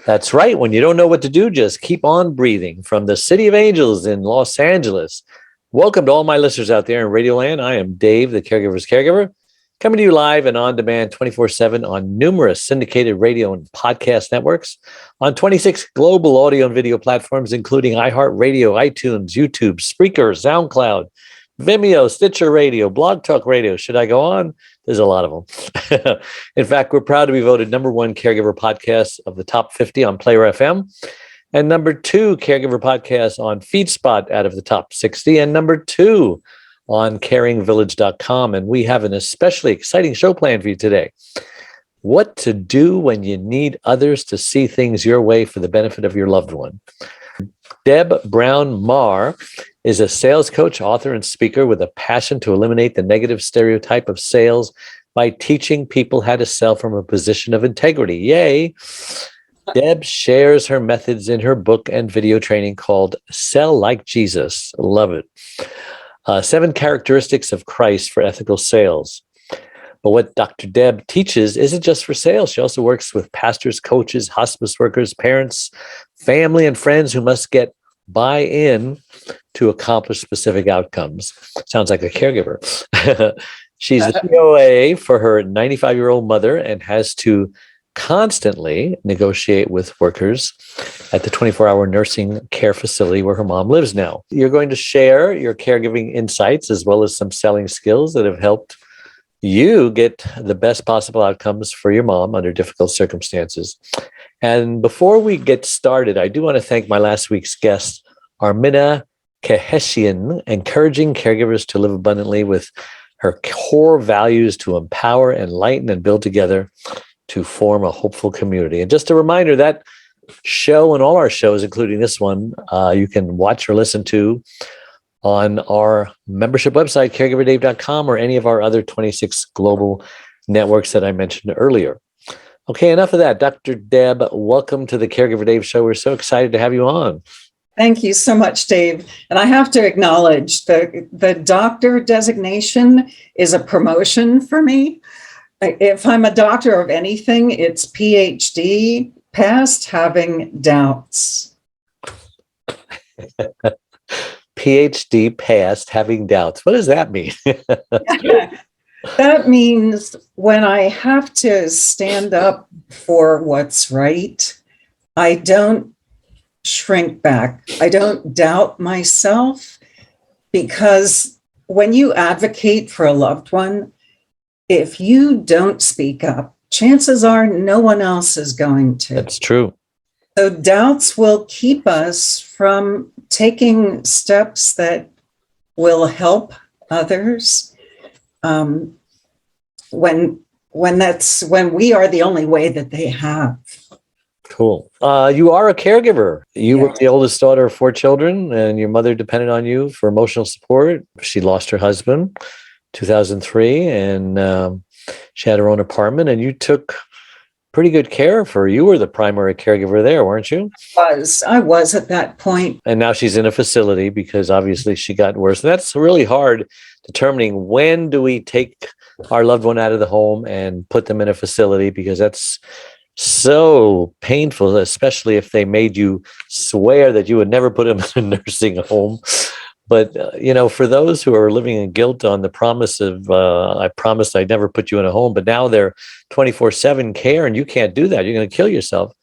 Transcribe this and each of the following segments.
That's right. When you don't know what to do, just keep on breathing. From the City of Angels in Los Angeles. Welcome to all my listeners out there in Radio Land. I am Dave, the Caregiver's Caregiver, coming to you live and on demand 24/7 on numerous syndicated radio and podcast networks, on 26 global audio and video platforms, including iHeartRadio, iTunes, YouTube, Spreaker, SoundCloud, Vimeo, Stitcher Radio, Blog Talk Radio. Should I go on? There's a lot of them. In fact, we're proud to be voted #1 caregiver podcast of the top 50 on Player FM, and #2 caregiver podcast on FeedSpot out of the top 60, and #2 on caringvillage.com. And we have an especially exciting show planned for you today. What to do when you need others to see things your way for the benefit of your loved one. Deb Brown Maher is a sales coach, author, and speaker with a passion to eliminate the negative stereotype of sales by teaching people how to sell from a position of integrity. Yay! Deb shares her methods in her book and video training called Sell Like Jesus. Love it. 7 characteristics of Christ for ethical sales. But what Dr. Deb teaches isn't just for sales. She also works with pastors, coaches, hospice workers, parents, family, and friends who must get buy-in to accomplish specific outcomes. Sounds like a caregiver. She's the COA for her 95-year-old mother and has to constantly negotiate with workers at the 24-hour nursing care facility where her mom lives now. You're going to share your caregiving insights as well as some selling skills that have helped you get the best possible outcomes for your mom under difficult circumstances. And before we get started, I do want to thank my last week's guest, Armina Kaheshian, encouraging caregivers to live abundantly with her core values to empower, enlighten, and build together to form a hopeful community. And just a reminder, that show and all our shows, including this one, you can watch or listen to on our membership website, caregiverdave.com, or any of our other 26 global networks that I mentioned earlier. Okay, enough of that. Dr. Deb, welcome to the Caregiver Dave Show. We're so excited to have you on. Thank you so much, Dave. And I have to acknowledge the doctor designation is a promotion for me. If I'm a doctor of anything, it's PhD, past having doubts. PhD past having doubts. What does that mean? That means when I have to stand up for what's right, I don't shrink back. I don't doubt myself, because when you advocate for a loved one, if you don't speak up, chances are no one else is going to. That's true. So doubts will keep us from taking steps that will help others. When we are the only way that they have. Cool. You are a caregiver. You were the oldest daughter of 4 children, and your mother depended on you for emotional support. She lost her husband 2003, and she had her own apartment, and you took pretty good care of her. You were the primary caregiver there, weren't you? I was at that point. And now she's in a facility because obviously she got worse. And that's really hard, determining when do we take our loved one out of the home and put them in a facility, because that's so painful, especially if they made you swear that you would never put them in a nursing home. But, for those who are living in guilt on the promise of, I promised I'd never put you in a home, but now they're 24/7 care and you can't do that. You're going to kill yourself.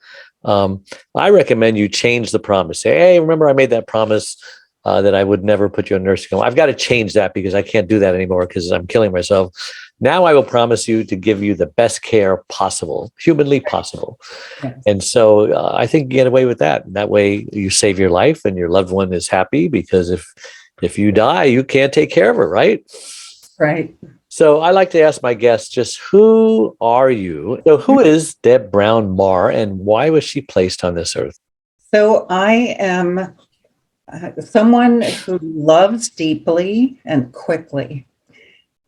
I recommend you change the promise. Say, hey, remember I made that promise that I would never put you in a nursing home. I've got to change that because I can't do that anymore because I'm killing myself. Now I will promise you to give you the best care possible, humanly possible. Yes. And so I think you get away with that. That way you save your life and your loved one is happy, because if you die, you can't take care of her, right? Right. So I like to ask my guests, just who are you? So who is Deb Brown Maher, and why was she placed on this earth? So I am someone who loves deeply and quickly.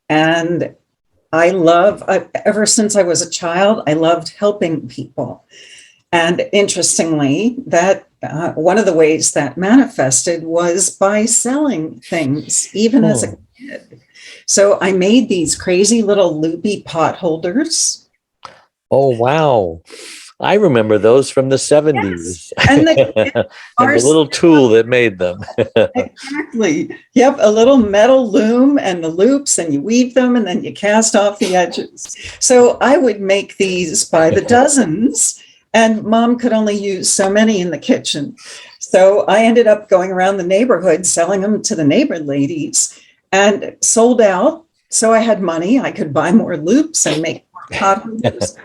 And ever since I was a child, I loved helping people. And interestingly, that one of the ways that manifested was by selling things, even as a kid. So I made these crazy little loopy pot holders. Oh, wow. I remember those from the Yes. 70s. And the kids And are the little tool that made them. exactly. Yep, a little metal loom and the loops, and you weave them and then you cast off the edges. So I would make these by the dozens, and Mom could only use so many in the kitchen. So I ended up going around the neighborhood selling them to the neighbor ladies and sold out. So I had money. I could buy more loops and make more potteries.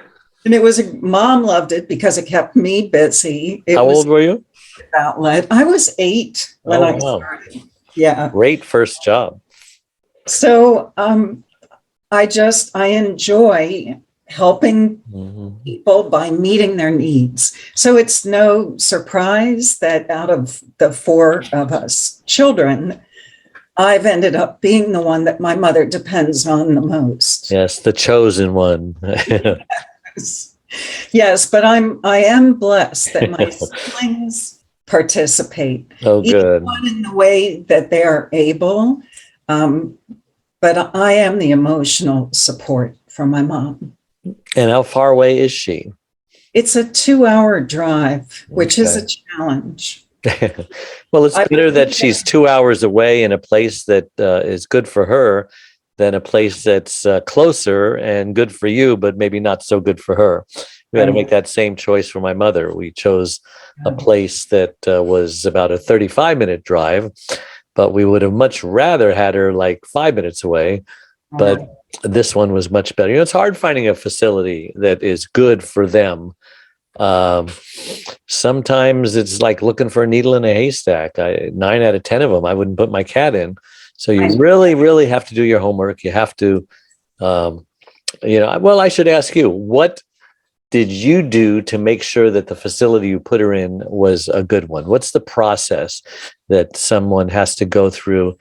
And Mom loved it because it kept me busy. It How was old were you? outlet. I was 8 when I Wow. started. Yeah. Great first job. So I enjoy helping Mhm. people by meeting their needs. So it's no surprise that out of the 4 of us children, I've ended up being the one that my mother depends on the most. Yes, the chosen one. Yes, but I am blessed that my siblings participate, Oh, each good. one in the way that they are able. Um, but I am the emotional support from my mom. And how far away is she? It's a 2-hour drive, which is Okay. a challenge. Well, it's I better that believe she's 2 hours away in a place that is good for her than a place that's closer and good for you, but maybe not so good for her. We had to make that same choice for my mother. We chose a place that was about a 35-minute drive, but we would have much rather had her like 5 minutes away. But this one was much better. It's hard finding a facility that is good for them. Um, Sometimes it's like looking for a needle in a haystack. 9 out of 10 of them, I wouldn't put my cat in. So you really, really have to do your homework. You have to, well, I should ask you, what did you do to make sure that the facility you put her in was a good one? What's the process that someone has to go through?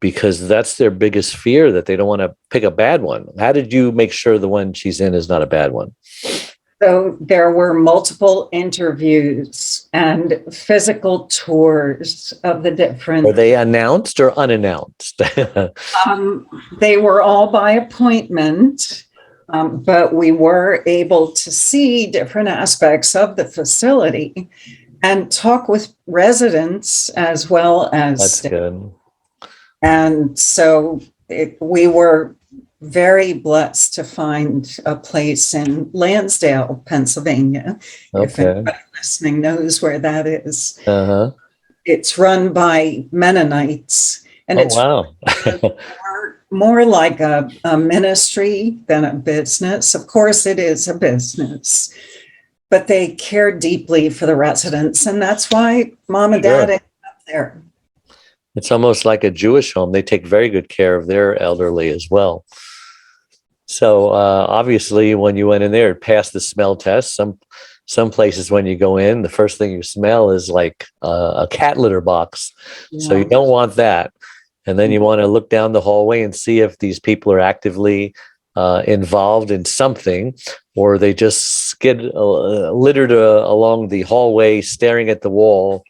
Because that's their biggest fear, that they don't want to pick a bad one. How did you make sure the one she's in is not a bad one? So there were multiple interviews and physical tours of the different. Were they announced or unannounced? They were all by appointment, but we were able to see different aspects of the facility and talk with residents as well as. That's good. And so we were very blessed to find a place in Lansdale, Pennsylvania. If anybody listening knows where that is. Uh-huh. It's run by Mennonites, and it's more like a ministry than a business. Of course, it is a business, but they care deeply for the residents, and that's why Mom and Dad ended up there. It's almost like a Jewish home. They take very good care of their elderly as well. So obviously, when you went in there, it passed the smell test. Some places, when you go in, the first thing you smell is like a cat litter box. Yeah. So you don't want that. And then you want to look down the hallway and see if these people are actively involved in something, or they just skid littered along the hallway, staring at the wall.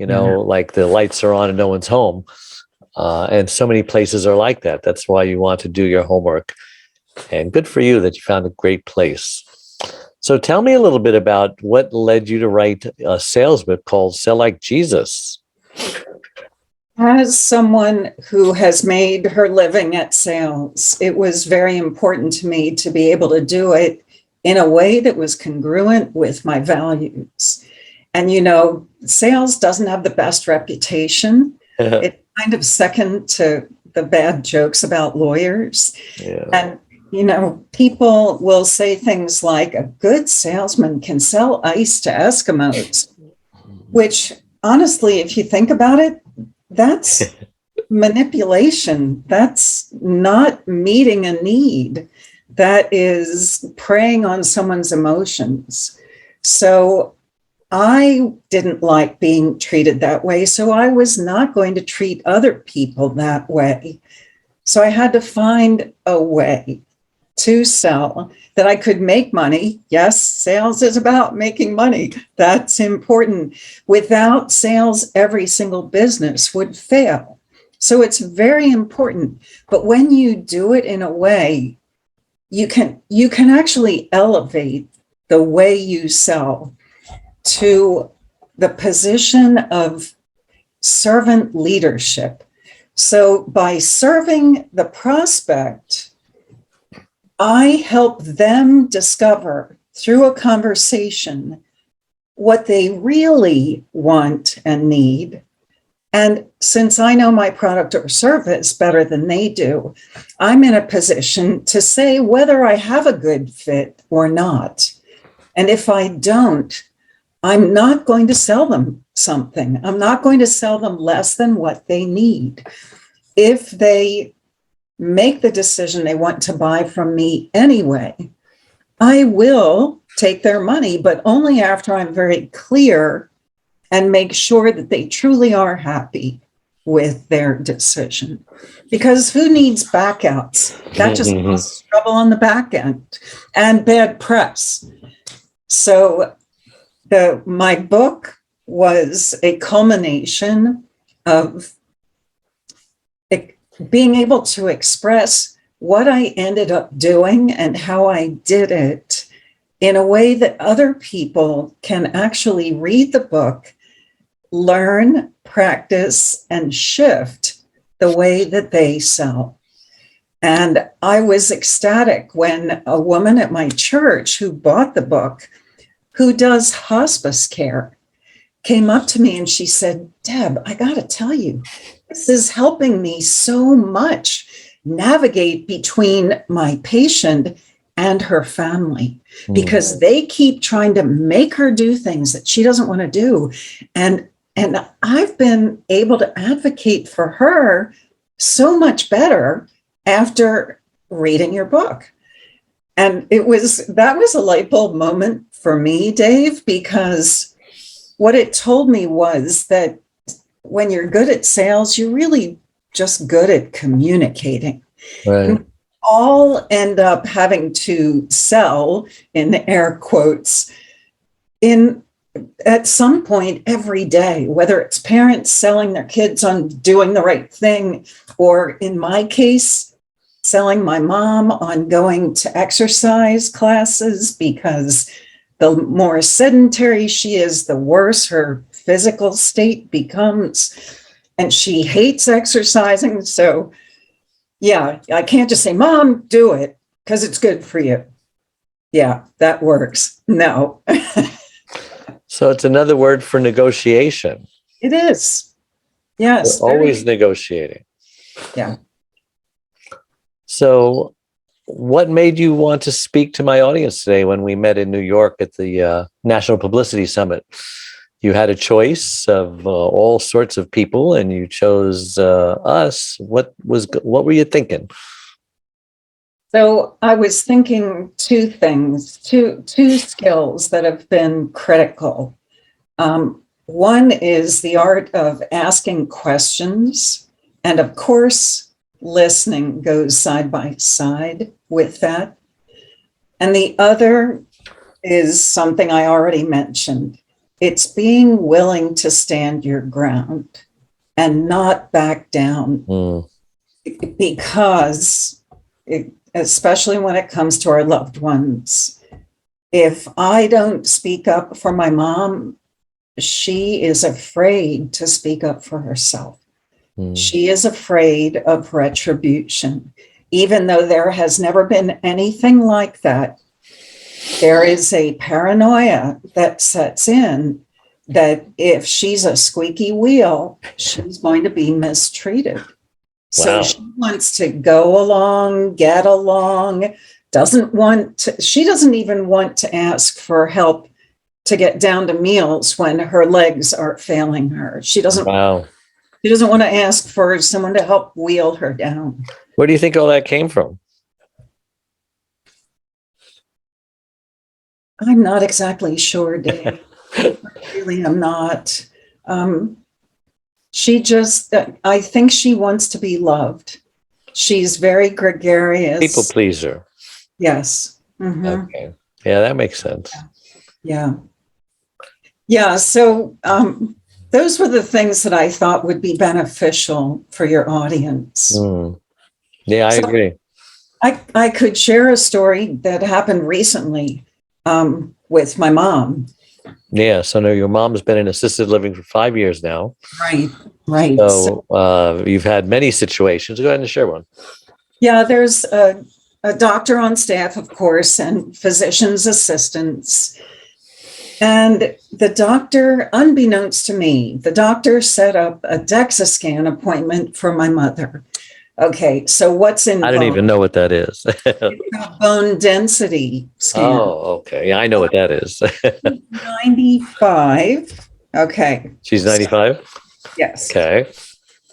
Like the lights are on and no one's home. And so many places are like that. That's why you want to do your homework. And good for you that you found a great place. So tell me a little bit about what led you to write a sales book called Sell Like Jesus. As someone who has made her living at sales, it was very important to me to be able to do it in a way that was congruent with my values. And, sales doesn't have the best reputation. It's kind of second to the bad jokes about lawyers. Yeah. And, people will say things like, a good salesman can sell ice to Eskimos, which honestly, if you think about it, that's manipulation. That's not meeting a need. That is preying on someone's emotions. So I didn't like being treated that way, so I was not going to treat other people that way. So I had to find a way to sell that I could make money. Yes, sales is about making money. That's important. Without sales, every single business would fail. So it's very important. But when you do it in a way, you can actually elevate the way you sell to the position of servant leadership. So by serving the prospect, I help them discover through a conversation what they really want and need. And since I know my product or service better than they do, I'm in a position to say whether I have a good fit or not. And if I don't, I'm not going to sell them something. I'm not going to sell them less than what they need. If they make the decision they want to buy from me anyway, I will take their money, but only after I'm very clear and make sure that they truly are happy with their decision. Because who needs backouts? That just causes trouble on the back end and bad press. So my book was a culmination of being able to express what I ended up doing and how I did it in a way that other people can actually read the book, learn, practice, and shift the way that they sell. And I was ecstatic when a woman at my church who bought the book, who does hospice care, came up to me and she said, "Deb, I got to tell you, this is helping me so much navigate between my patient and her family, because they keep trying to make her do things that she doesn't want to do. And I've been able to advocate for her so much better after reading your book." And that was a light bulb moment for me, Dave, because what it told me was that when you're good at sales, you're really just good at communicating. Right. And we all end up having to sell, in air quotes, at some point every day, whether it's parents selling their kids on doing the right thing, or in my case, selling my mom on going to exercise classes, because the more sedentary she is, the worse her physical state becomes. And she hates exercising. So, yeah, I can't just say, "Mom, do it because it's good for you." Yeah, that works. No. So it's another word for negotiation. It is. Yes. We're always negotiating. Yeah. So what made you want to speak to my audience today when we met in New York at the National Publicity Summit? You had a choice of all sorts of people, and you chose us. What were you thinking? So I was thinking two things, two skills that have been critical. One is the art of asking questions, and of course, listening goes side by side with that. And the other is something I already mentioned. It's being willing to stand your ground and not back down. Because, especially when it comes to our loved ones, if I don't speak up for my mom, she is afraid to speak up for herself. She is afraid of retribution. Even though there has never been anything like that, there is a paranoia that sets in that if she's a squeaky wheel, she's going to be mistreated. So she wants to go along, get along, she doesn't even want to ask for help to get down to meals when her legs are failing her. She doesn't want to ask for someone to help wheel her down. Where do you think all that came from? I'm not exactly sure, Dave. Really, I'm not. I think she wants to be loved. She's very gregarious. People pleaser. Yes. Mm-hmm. Okay. Yeah, that makes sense. Yeah. Yeah. So those were the things that I thought would be beneficial for your audience. Yeah, I agree. I could share a story that happened recently. with my mom. Yeah. So now your mom's been in assisted living for 5 years now. Right, right. So you've had many situations. Go ahead and share one. Yeah, there's a doctor on staff, of course, and physician's assistants. And the doctor, unbeknownst to me, the doctor set up a DEXA scan appointment for my mother. Okay, so what's involved? I don't even know what that is. Bone density scan. Oh, okay. Yeah, I know what that is. 95. Okay. She's 95? Yes. Okay.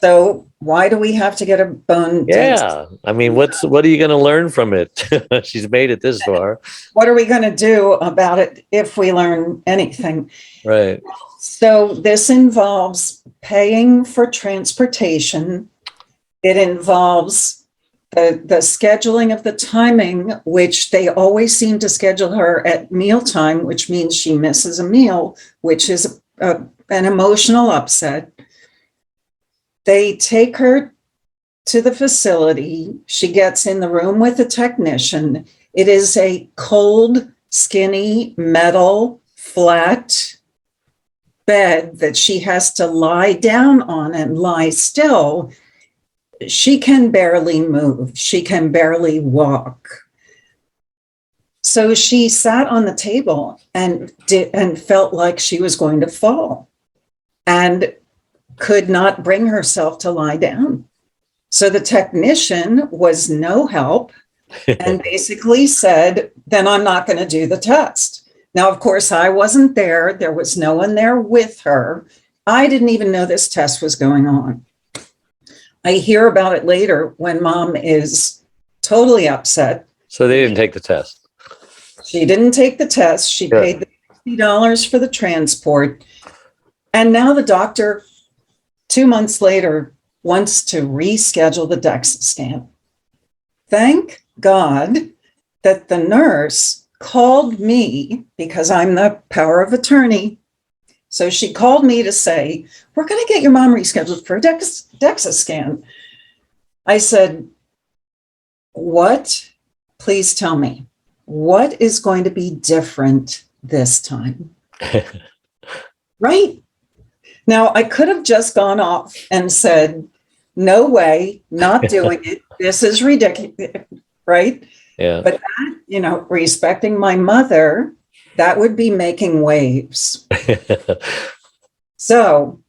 So why do we have to get a bone density? Yeah. I mean, what are you going to learn from it? She's made it this far. What are we going to do about it if we learn anything? Right. So this involves paying for transportation. It involves the scheduling of the timing, which they always seem to schedule her at mealtime, which means she misses a meal, which is an emotional upset. They take her to the facility. She gets in the room with a technician. It is a cold, skinny, metal, flat bed that she has to lie down on and lie still. She can barely move. She can barely walk. So she sat on the table and felt like she was going to fall and could not bring herself to lie down. So the technician was no help and basically said, then I'm not going to do the test. Now, of course, I wasn't there. There was no one there with her. I didn't even know this test was going on. I hear about it later when mom is totally upset. So they didn't take the test. She didn't take the test. She paid the $50 for the transport. And now the doctor, 2 months later, wants to reschedule the DEXA scan. Thank God that the nurse called me because I'm the power of attorney. So she called me to say, we're going to get your mom rescheduled for a DEXA scan. I said, what? Please tell me, what is going to be different this time? Right? Now, I could have just gone off and said, no way, not doing it. This is ridiculous, right? Yeah. But that, respecting my mother, that would be making waves. So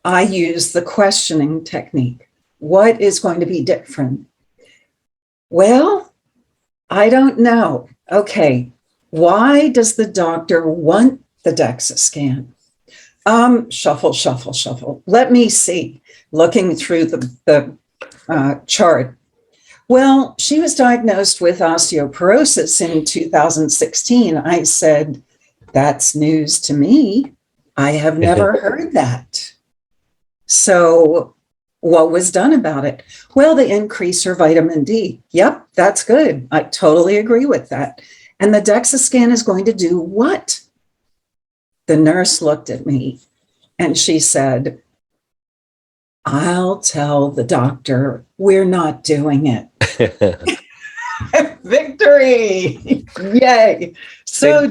I use the questioning technique. What is going to be different? Well, I don't know. Okay, why does the doctor want the DEXA scan? Shuffle, shuffle, shuffle. Let me see. Looking through the chart. Well, she was diagnosed with osteoporosis in 2016. I said, that's news to me. I have never heard that. So what was done about it? Well, they increased her vitamin D. Yep, that's good. I totally agree with that. And the DEXA scan is going to do what? The nurse looked at me and she said, I'll tell the doctor we're not doing it. Victory! Yay! So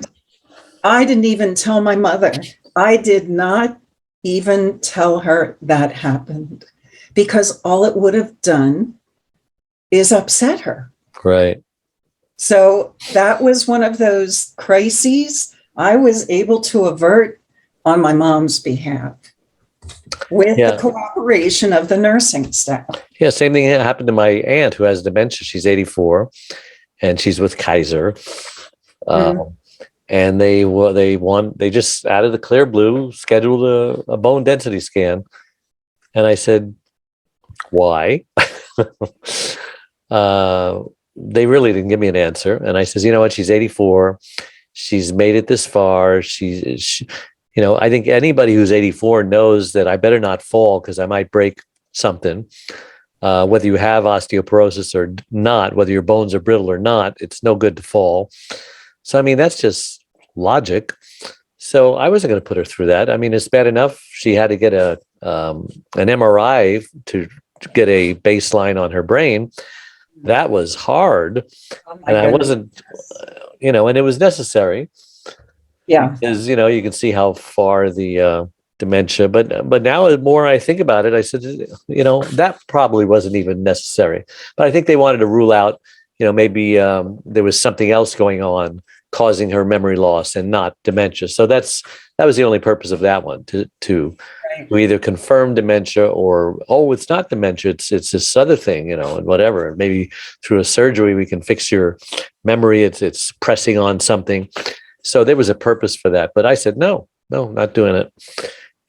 I didn't even tell my mother. I did not even tell her that happened because all it would have done is upset her. Right. So that was one of those crises I was able to avert on my mom's behalf with the cooperation of the nursing staff. Yeah, same thing happened to my aunt who has dementia. She's 84 and she's with Kaiser. And they just out of the clear blue scheduled a bone density scan. And I said, why? They really didn't give me an answer. And I says, you know what? She's 84. She's made it this far. I think anybody who's 84 knows that I better not fall because I might break something. Whether you have osteoporosis or not, whether your bones are brittle or not, it's no good to fall. So, I mean, that's just logic. So I wasn't going to put her through that. I mean, it's bad enough she had to get an MRI to get a baseline on her brain. That was hard. And I wasn't, and it was necessary. Yeah. because you can see how far the dementia. But now, the more I think about it, I said, that probably wasn't even necessary. But I think they wanted to rule out, maybe there was something else going on causing her memory loss and not dementia. So that was the only purpose of that one, to Right. we either confirm dementia or, oh, it's not dementia, it's this other thing, and whatever. Maybe through a surgery we can fix your memory. It's pressing on something. So there was a purpose for that. But I said, no, not doing it.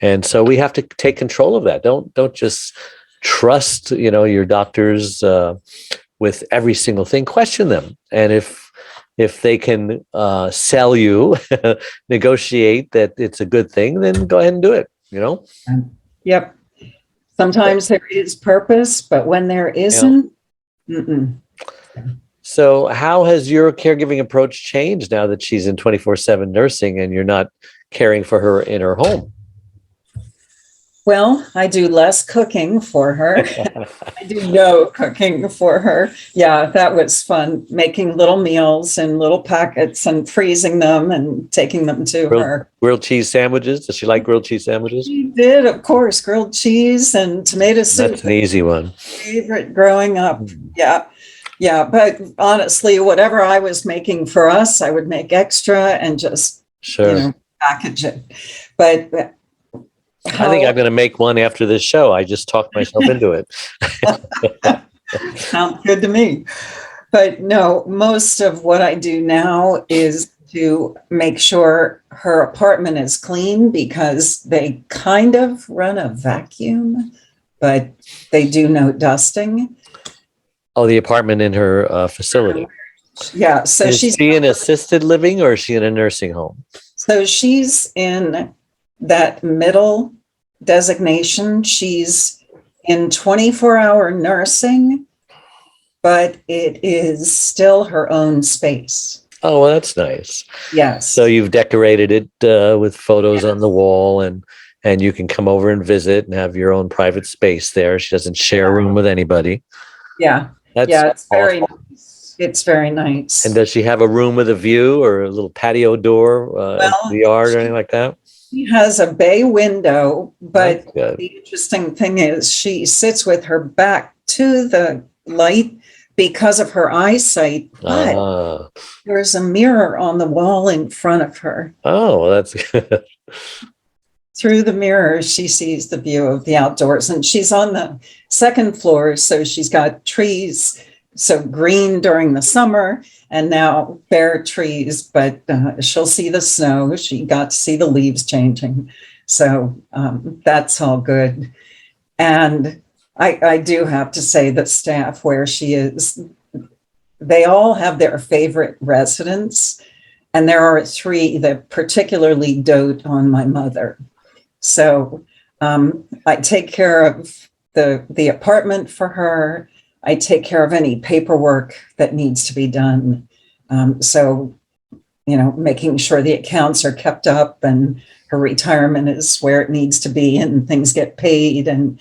And so we have to take control of that. Don't just trust, your doctors with every single thing. Question them. And if they can sell you, negotiate that it's a good thing, then go ahead and do it. Yep. Sometimes there is purpose, but when there isn't, mm-mm. So how has your caregiving approach changed now that she's in 24/7 nursing and you're not caring for her in her home? Well, I do less cooking for her. I do no cooking for her. Yeah, that was fun, making little meals in little packets and freezing them and taking them to her. Grilled cheese sandwiches. Does she like grilled cheese sandwiches? She did, of course, grilled cheese and tomato soup. That's an easy one. Favorite growing up. Yeah. Yeah. But honestly, whatever I was making for us, I would make extra and just, package it. But I think I'm going to make one after this show. I just talked myself into it. Sounds good to me. But no, most of what I do now is to make sure her apartment is clean, because they kind of run a vacuum, but they do no dusting. Oh, the apartment in her facility. Yeah. So is she in assisted living or is she in a nursing home? So she's in that middle designation. She's in 24-hour nursing, but it is still her own space. Oh, well, that's nice. Yes. So you've decorated it with photos on the wall, and you can come over and visit and have your own private space there. She doesn't share a room with anybody. Yeah. That's it's awesome. very nice. It's very nice. And does she have a room with a view or a little patio door into the yard or anything like that? She has a bay window, but the interesting thing is she sits with her back to the light because of her eyesight. But there's a mirror on the wall in front of her. Oh, well, that's good. Through the mirror, she sees the view of the outdoors, and she's on the second floor. So she's got trees, so green during the summer, and now bare trees, but she'll see the snow. She got to see the leaves changing. So that's all good. And I do have to say the staff where she is, they all have their favorite residents. And there are 3 that particularly dote on my mother. So I take care of the apartment for her. I take care of any paperwork that needs to be done. So, making sure the accounts are kept up and her retirement is where it needs to be and things get paid, and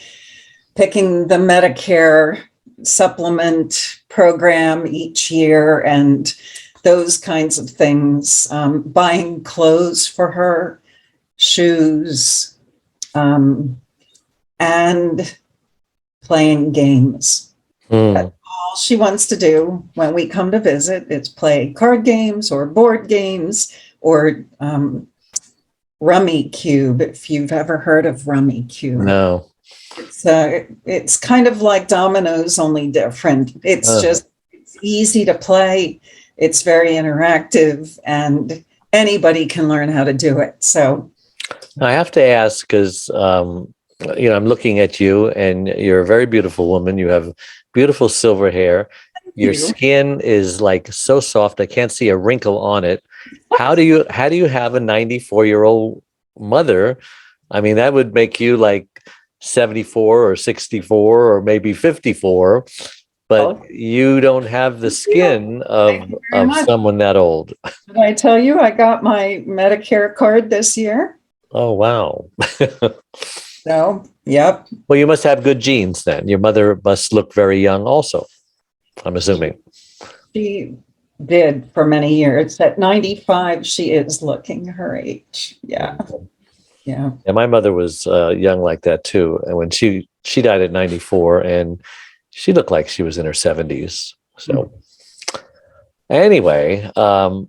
picking the Medicare supplement program each year and those kinds of things, buying clothes for her, shoes, and playing games. That's all she wants to do when we come to visit. It's play card games or board games or Rummy Cube, if you've ever heard of Rummy Cube. No. It's kind of like dominoes, only different. It's it's easy to play. It's very interactive, and anybody can learn how to do it. So I have to ask, because I'm looking at you, and you're a very beautiful woman. You have beautiful silver hair. Your skin is like so soft. I can't see a wrinkle on it. How do you have a 94-year-old mother? I mean, that would make you like 74 or 64 or maybe 54, but you don't have the skin of someone that old. Did I tell you I got my Medicare card this year? Oh, wow. So, yep. Well, you must have good genes then. Your mother must look very young also, I'm assuming. She did for many years. At 95, she is looking her age. Yeah. Yeah. And my mother was young like that too. And when she died at 94, and she looked like she was in her 70s. So anyway,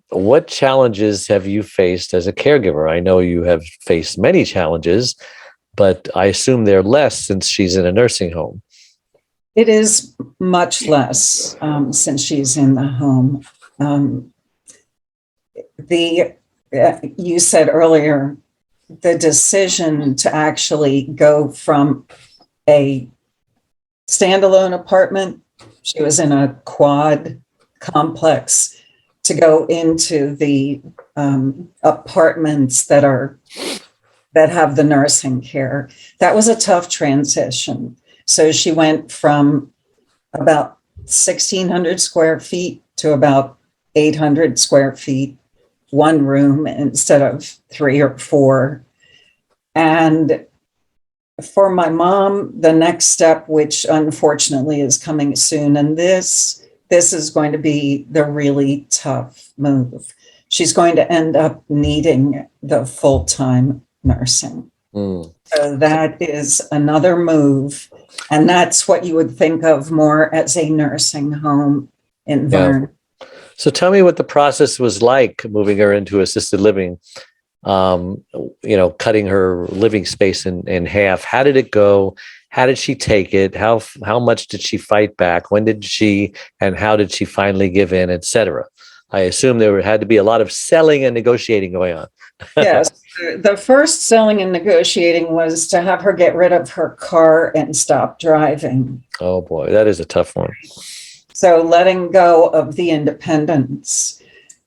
what challenges have you faced as a caregiver? I know you have faced many challenges, but I assume they're less since she's in a nursing home. It is much less since she's in the home. You said earlier, the decision to actually go from a standalone apartment, she was in a quad complex, to go into the apartments that have the nursing care. That was a tough transition. So she went from about 1,600 square feet to about 800 square feet, one room instead of 3 or 4. And for my mom, the next step, which unfortunately is coming soon, and this is going to be the really tough move. She's going to end up needing the full-time nursing. So that is another move. And that's what you would think of more as a nursing home environment. Yeah. So tell me what the process was like moving her into assisted living, cutting her living space in half. How did it go? How did she take it? How much did she fight back? When did she, and how did she finally give in, et cetera? I assume there had to be a lot of selling and negotiating going on. Yes. The first selling and negotiating was to have her get rid of her car and stop driving. Oh boy, that is a tough one. So letting go of the independence.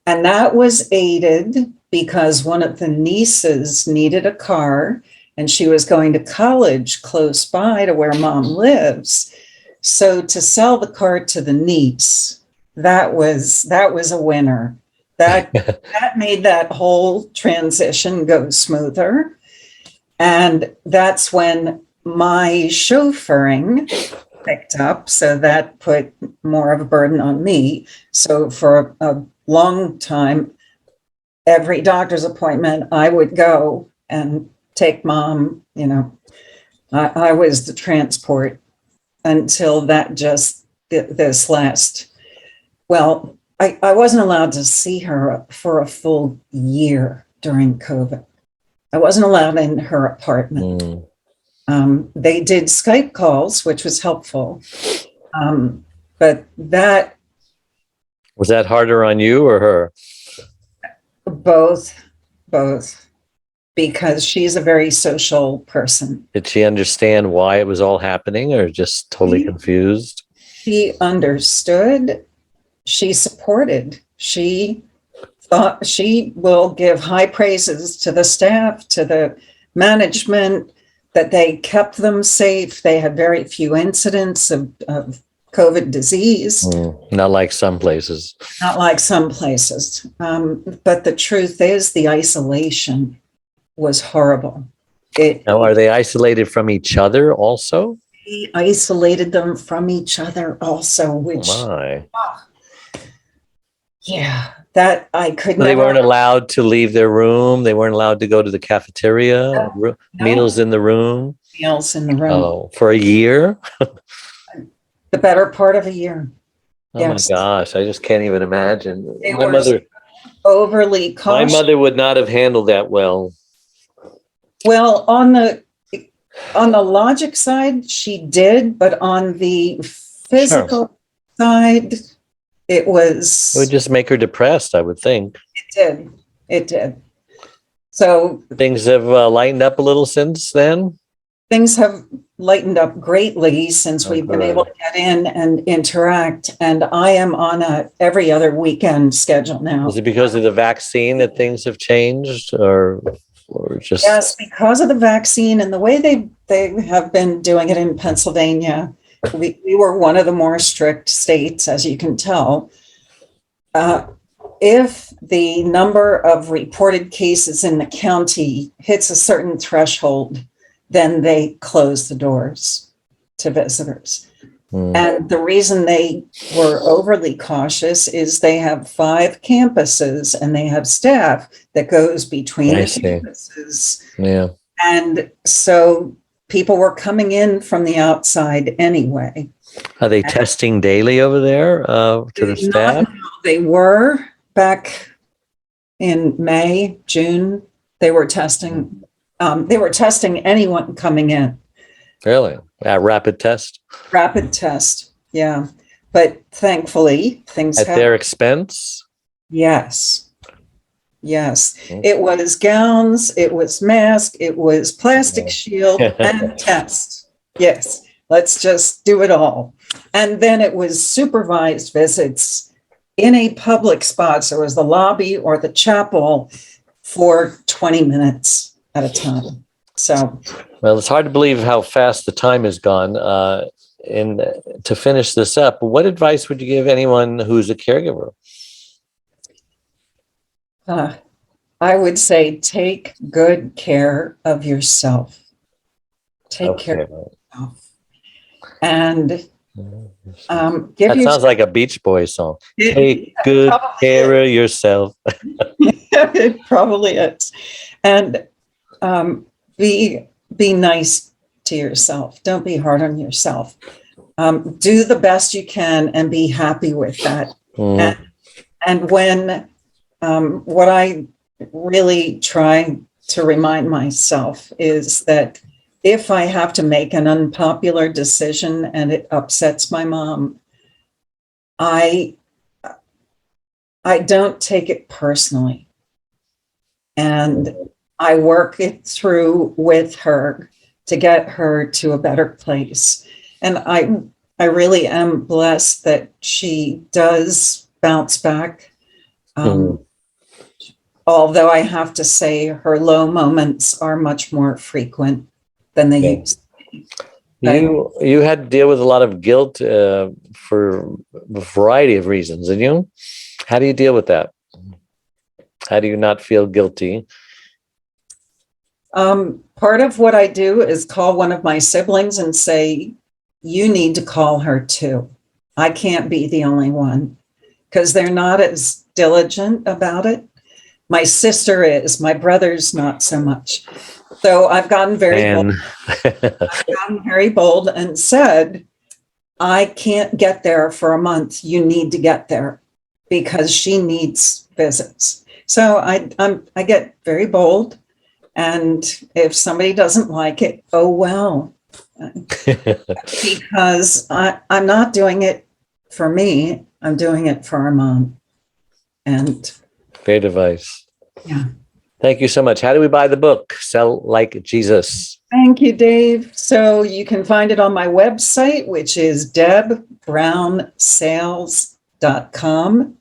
And that was aided because one of the nieces needed a car and she was going to college close by to where mom lives. So to sell the car to the niece, that was a winner. That made that whole transition go smoother. And that's when my chauffeuring picked up. So that put more of a burden on me. So for a long time, every doctor's appointment, I would go and take mom, I was the transport until that this last, well, I wasn't allowed to see her for a full year during COVID. I wasn't allowed in her apartment. They did Skype calls, which was helpful. But that... Was that harder on you or her? Both, because she's a very social person. Did she understand why it was all happening, or just totally confused? She understood. She supported. She thought she will give high praises to the staff, to the management, that they kept them safe. They had very few incidents of COVID disease. Not like some places. Not like some places. But the truth is the isolation was horrible. Now, are they isolated from each other also? We isolated them from each other also, which... Oh my. Yeah, that I could They weren't allowed to leave their room. They weren't allowed to go to the cafeteria. No. Meals in the room. Meals in the room. Oh, for a year? The better part of a year. Oh yes. My gosh, I just can't even imagine. My mother overly cautious. My mother would not have handled that well. Well, on the logic side, she did, but on the physical side, it would just make her depressed, I would think. It did. So things have lightened up a little since then? Things have lightened up greatly since we've been able to get in and interact. And I am on a every other weekend schedule now. Is it because of the vaccine that things have changed, or just? Yes, because of the vaccine and the way they have been doing it in Pennsylvania. We were one of the more strict states, as you can tell. If the number of reported cases in the county hits a certain threshold, then they close the doors to visitors. And the reason they were overly cautious is they have 5 campuses and they have staff that goes between the campuses. Yeah. And so people were coming in from the outside anyway. Are they testing daily over there to the staff? They were back in May, June. They were testing. They were testing anyone coming in. Really? Rapid test? Rapid test, yeah. But thankfully, things at their expense? Yes. Yes. It was gowns, it was mask, it was plastic shield and test. Yes. Let's just do it all. And then it was supervised visits in a public spot. So it was the lobby or the chapel for 20 minutes at a time. So, well, it's hard to believe how fast the time has gone. And to finish this up, what advice would you give anyone who's a caregiver? I would say take good care of yourself. Take care of yourself. And that sounds like a Beach Boys song. Take good care of yourself. It probably is. And be nice to yourself. Don't be hard on yourself. Do the best you can and be happy with that. And when what I really try to remind myself is that if I have to make an unpopular decision and it upsets my mom, I don't take it personally. And I work it through with her to get her to a better place. And I really am blessed that she does bounce back. Although I have to say her low moments are much more frequent than they used to be. You had to deal with a lot of guilt for a variety of reasons, didn't you? How do you deal with that? How do you not feel guilty? Part of what I do is call one of my siblings and say, you need to call her too. I can't be the only one, because they're not as diligent about it. My sister is, my brother's not so much. So I've gotten very bold. I've gotten very bold and said, I can't get there for a month. You need to get there because she needs visits. So I get very bold. And if somebody doesn't like it, oh, well, because I'm not doing it for me. I'm doing it for our mom. And great advice. Yeah. Thank you so much. How do we buy the book, Sell Like Jesus? Thank you, Dave. So you can find it on my website, which is debbrownSales.com,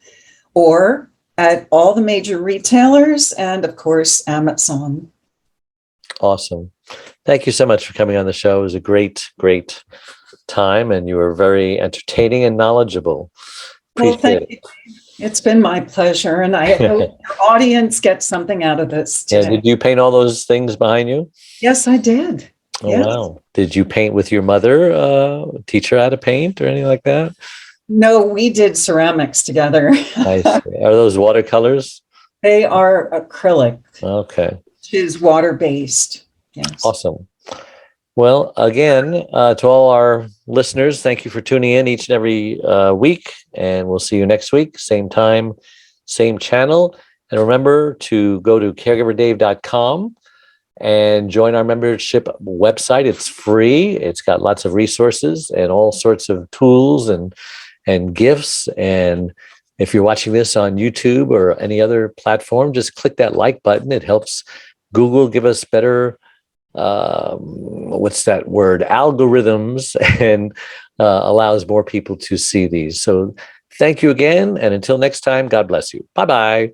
or at all the major retailers and, of course, Amazon. Awesome. Thank you so much for coming on the show. It was a great, great time, and you were very entertaining and knowledgeable. Appreciate it. It's been my pleasure, and I hope your audience gets something out of this today. Yeah, did you paint all those things behind you? Yes, I did. Oh, yes. Wow. Did you paint with your mother, teach her how to paint or anything like that? No, we did ceramics together. Nice. Are those watercolors? They are acrylic. Okay. Which is water-based. Yes. Awesome. Well, again, to all our listeners, thank you for tuning in each and every week, and we'll see you next week, same time, same channel. And remember to go to caregiverdave.com and join our membership website. It's free. It's got lots of resources and all sorts of tools and gifts. And if you're watching this on YouTube or any other platform, just click that like button. It helps Google give us better what's that word, algorithms, and allows more people to see these. So thank you again. And until next time, God bless you. Bye-bye.